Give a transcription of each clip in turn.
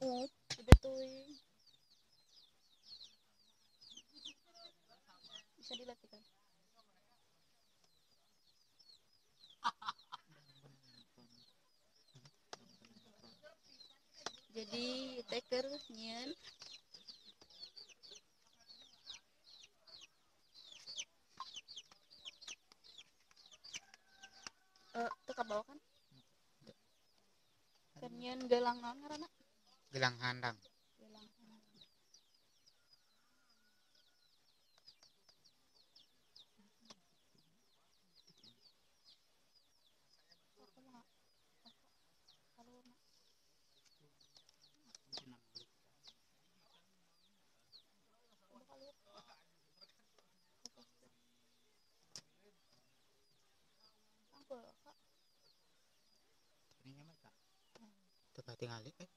Dibetulin. Bisa dilatihkan. Jadi teker nyen teka bawah kan kenyen gelang naon ngaranna Gelang handang. gelang Ini mah teka tingali tah.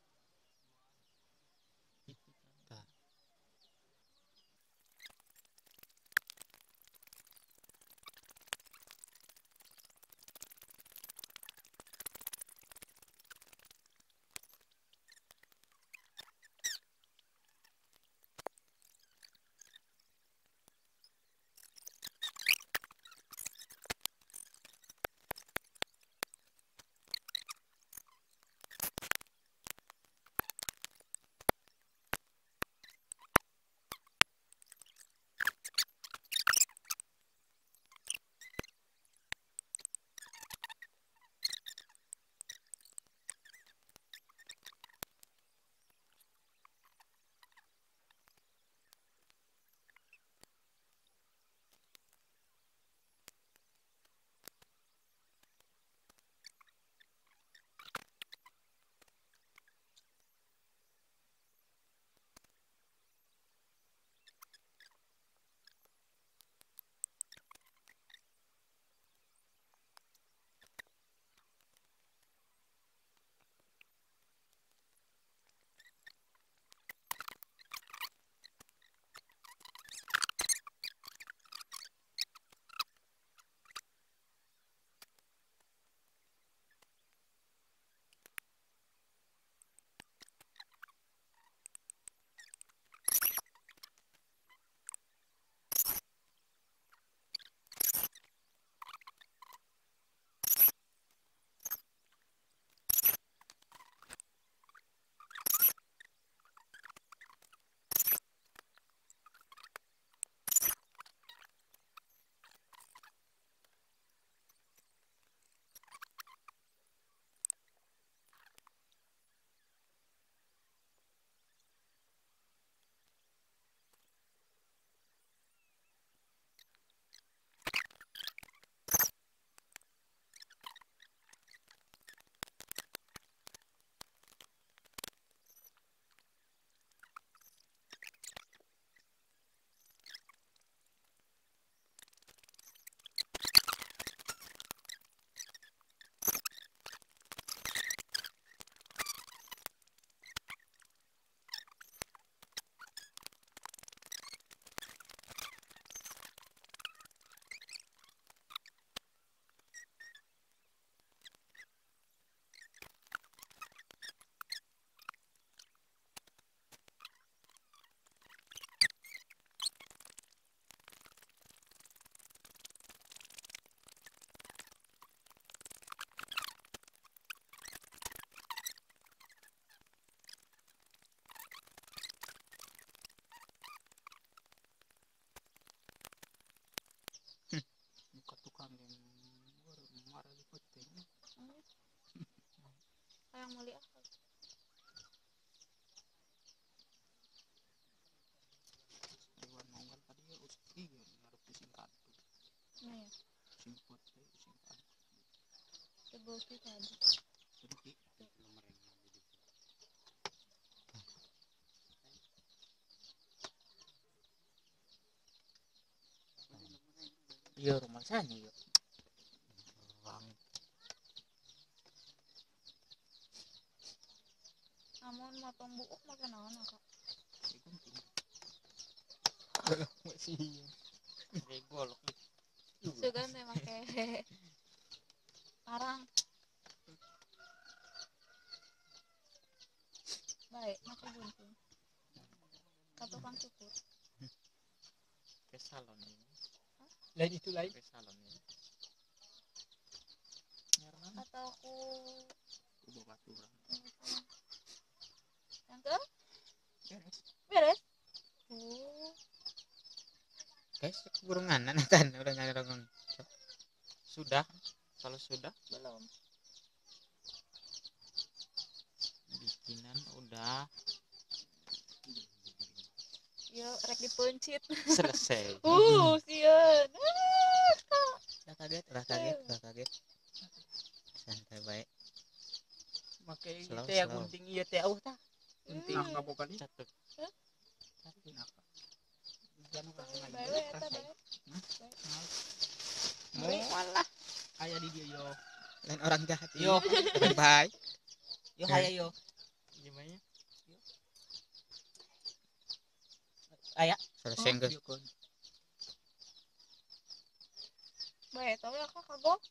Muka tukang yang marah di penting. yang mulia Iwan monggal tadi ya uski ya naruh pusing kartu. nih Simpot singkat. sebelum tadi Jadi nomor yang iya rumah saya ya. namun motong buuk makan naon kak Masih regol. sugan teh make parang baik maka gunting atau tukang cukur ke salon ini. Lain itu lain. Ke salon ini. atau aku Ku batu orang. yang ke Beres. beres oh Guys, burungan nanti udah nyari orang. Sudah. Kalau sudah belum bikinan udah yuk rek dipencit selesai. sieun Udah kaget, udah kaget, udah kaget. Santai baik. Makanya Slow, kita ya slow. gunting iya teh tah. Gunting Nah, bukan catet. Hah? Catet apa? Jangan orang bae lain. eta bae Mualah. Aya di dia yo. Lain orang jahat Yo. Orang baik. Yo haya yo. Gimana? Yo. Aya. Selesai guys. bae tau ya kak kagok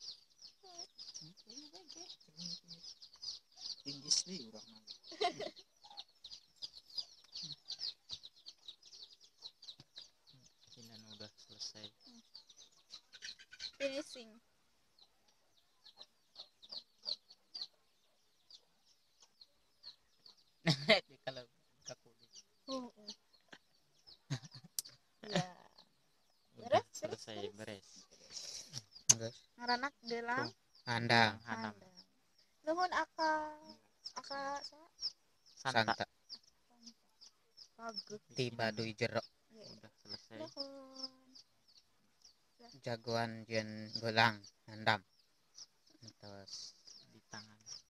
Tinggi sih orang. Bikinan udah selesai. finishing Kalau buka kulit. ya Udah Beres, selesai beres. beres. Guys, ngaranak gelang Anda Hanam. nuhun aka Santa. Santa bagus tiba dui jeruk Udah selesai. nuhun jagoan jen gelang handam. Terus